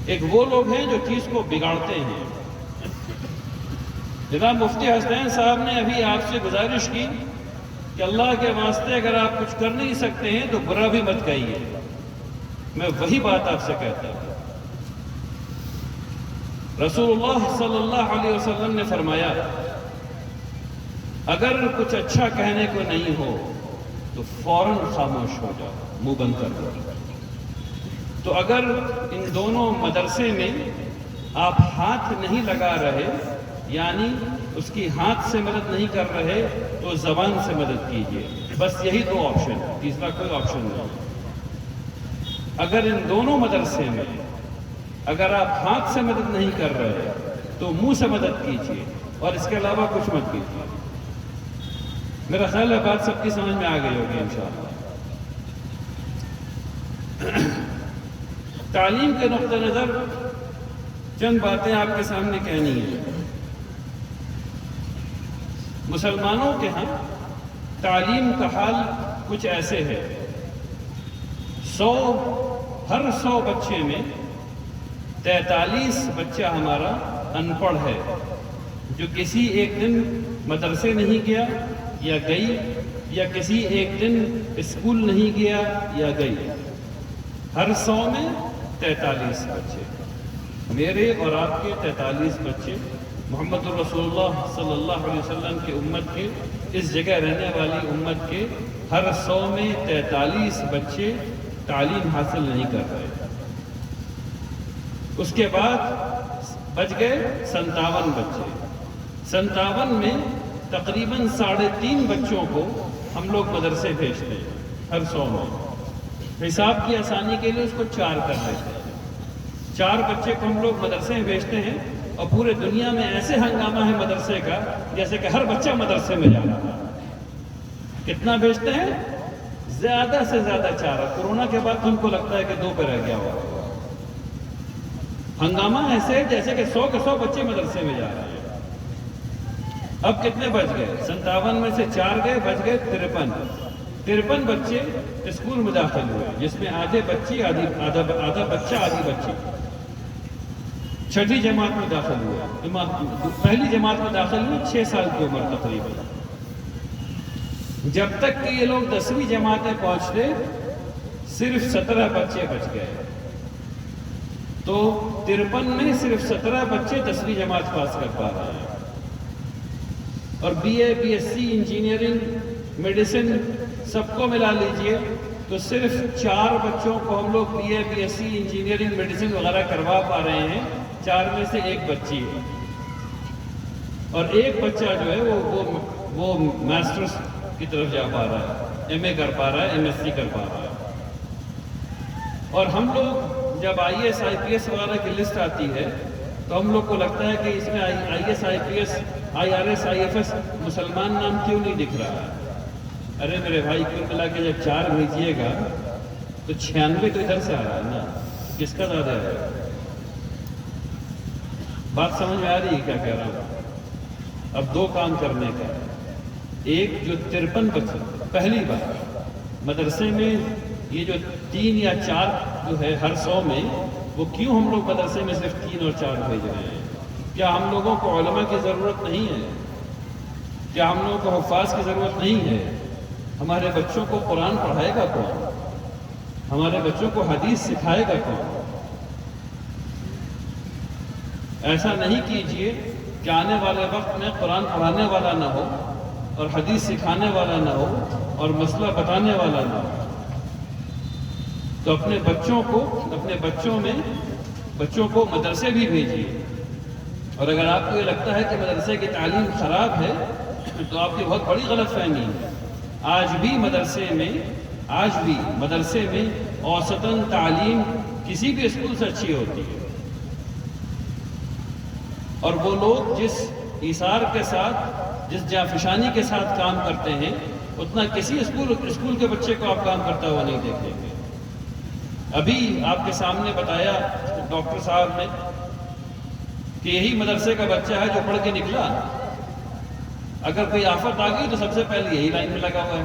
ایک وہ لوگ ہیں جو چیز کو بگاڑتے ہیں۔ جناب مفتی حسنین صاحب نے ابھی آپ سے گزارش کی کہ اللہ کے واسطے اگر آپ کچھ کر نہیں سکتے ہیں تو برا بھی مت کہیے۔ میں وہی بات آپ سے کہتا ہوں۔ رسول اللہ صلی اللہ علیہ وسلم نے فرمایا اگر کچھ اچھا کہنے کو نہیں ہو تو فوراً خاموش ہو جاؤ، منہ بند کر دو۔ تو اگر ان دونوں مدرسے میں آپ ہاتھ نہیں لگا رہے، یعنی اس کی ہاتھ سے مدد نہیں کر رہے، تو زبان سے مدد کیجیے۔ بس یہی دو آپشن ہے، تیسرا کوئی آپشن نہیں۔ اگر ان دونوں مدرسے میں اگر آپ ہاتھ سے مدد نہیں کر رہے تو منہ سے مدد کیجیے، اور اس کے علاوہ کچھ مت کیجیے۔ میرا خیال ہے بات سب کی سمجھ میں آ گئی ہوگی انشاءاللہ۔ تعلیم کے نقطہ نظر چند باتیں آپ کے سامنے کہنی ہیں۔ مسلمانوں کے ہاں تعلیم کا حال کچھ ایسے ہے، ہر 100 بچے میں 43 بچہ ہمارا ان پڑھ ہے، جو کسی ایک دن مدرسے نہیں گیا یا گئی، یا کسی ایک دن اسکول نہیں گیا یا گئی۔ ہر 100 میں 43 بچے، میرے اور آپ کے 43 بچے، محمد الرسول اللہ صلی اللہ علیہ وسلم کی امت کے، اس جگہ رہنے والی امت کے ہر 100 میں 43 بچے تعلیم حاصل نہیں کر رہے۔ اس کے بعد بچ گئے 57 بچے۔ 57 میں تقریباً 3.5 بچوں کو ہم لوگ مدرسے بھیجتے ہیں ہر 100 میں۔ حساب کی آسانی کے لیے اس کو 4 کر دیتے ہیں۔ 4 بچے کو ہم لوگ مدرسے میں بھیجتے ہیں، اور پورے دنیا میں ایسے ہنگامہ ہے مدرسے کا جیسے کہ ہر بچہ مدرسے میں جا رہا ہے۔ کتنا بھیجتے ہیں؟ زیادہ سے زیادہ 4۔ کورونا کے بعد ہم کو لگتا ہے کہ 2 پہ رہ گیا ہوا۔ ہنگامہ ایسے جیسے کہ 100 کے 100 بچے مدرسے میں جا رہے ہیں۔ اب کتنے بچ گئے؟ 57 میں سے 4 گئے، بچ گئے 53 بچے اسکول میں داخل ہوئے، جس میں آدھے بچی آدھا بچہ آدھی بچی چھٹی جماعت میں داخل ہوئے۔ پہلی جماعت میں داخل ہوئے 6 سال کی عمر تقریباً۔ جب تک کہ یہ لوگ 10ویں جماعت میں پہنچتے صرف 17 بچے بچ گئے۔ تو 53 میں صرف 17 بچے 10ویں جماعت پاس کر پا رہے ہیں۔ اور B A, B S C, engineering, medicine سب کو ملا لیجئے تو صرف 4 بچوں کو ہم لوگ B A, B S C, engineering, medicine وغیرہ کروا پا رہے ہیں۔ 4 میں سے 1 بچی ہے، اور 1 بچہ جو ہے وہ ماسٹرز کی طرف جا پا رہا ہے، ایم اے کر پا رہا ہے، ایم ایس سی کر پا رہا ہے۔ اور ہم لوگ جب آئی ایس، آئی پی ایس وغیرہ کی لسٹ آتی ہے تو ہم لوگ کو لگتا ہے کہ اس میں I S, I P S, I R S, I F S مسلمان نام کیوں نہیں دکھ رہا ہے؟ ارے میرے بھائی، کل ملا کے جب 4 بھیجیے گا تو 96 تو ادھر سے آ رہا ہے نا، کس کا زیادہ ہے؟ بات سمجھ میں آ رہی ہے کیا کہہ رہا ہوں؟ اب 2 کام کرنے کا۔ ایک، جو 53 بچے پہلی بار مدرسے میں، یہ جو 3 یا 4 جو ہے ہر 100 میں، وہ کیوں ہم لوگ مدرسے میں صرف 3 اور 4 بھیج رہے ہیں؟ کیا ہم لوگوں کو علماء کی ضرورت نہیں ہے؟ کیا ہم لوگوں کو حفاظ کی ضرورت نہیں ہے؟ ہمارے بچوں کو قرآن پڑھائے گا کون؟ ہمارے بچوں کو حدیث سکھائے گا کون؟ ایسا نہیں کیجئے کہ آنے والے وقت میں قرآن پڑھانے والا نہ ہو، اور حدیث سکھانے والا نہ ہو، اور مسئلہ بتانے والا نہ ہو۔ تو اپنے بچوں کو مدرسے بھی بھیجیے۔ اور اگر آپ کو یہ لگتا ہے کہ مدرسے کی تعلیم خراب ہے تو آپ کی بہت بڑی غلط فہمی ہے۔ آج بھی مدرسے میں اوسطاً تعلیم کسی بھی اسکول سے اچھی ہوتی ہے، اور وہ لوگ جس ایثار کے ساتھ، جس جانفشانی کے ساتھ کام کرتے ہیں، اتنا کسی اسکول کے بچے کو آپ کام کرتا ہوا نہیں دیکھیں گے۔ ابھی آپ کے سامنے بتایا ڈاکٹر صاحب نے کہ یہی مدرسے کا بچہ ہے جو پڑھ کے نکلا، اگر کوئی آفت آ گئی تو سب سے پہلے یہی لائن میں لگا ہوا ہے۔